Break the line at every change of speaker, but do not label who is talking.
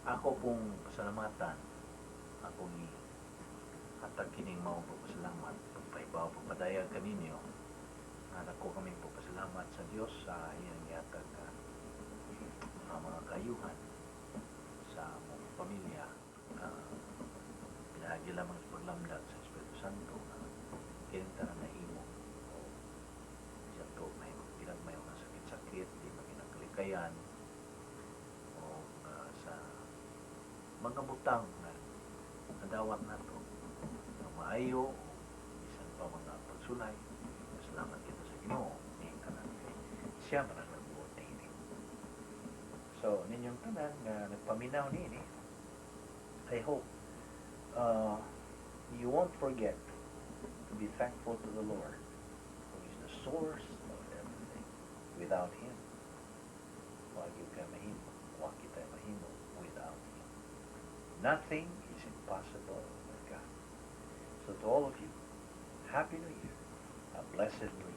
Ako pong pasalamatan, akong hatag kining mao po pasalamat, pagpaibaw pagpadayag kaninyo, nako kami po pasalamat sa Dios sa iyang yatag mga kayuhan sa among pamilya. Pinagi lamang sa paglamdag sa Espiritu Santo na kining tanan na imo o siya to may pinagmayo nga sakit-sakit, di maginagkalikayan o sa mga butang na nadawat nato ng maayo o bisan pa mga pagsulay. Salamat kita sa Ginoo ni tanan kay siya man ang nagbuot niini. So ninyong tanan nga nagpaminaw niini, I hope you won't forget to be thankful to the Lord, who is the source of everything. Without Him, wagi ka mahimo, wagi tayo mahimo without Him. Nothing is impossible with God. So to all of you, Happy New Year, a blessed New Year.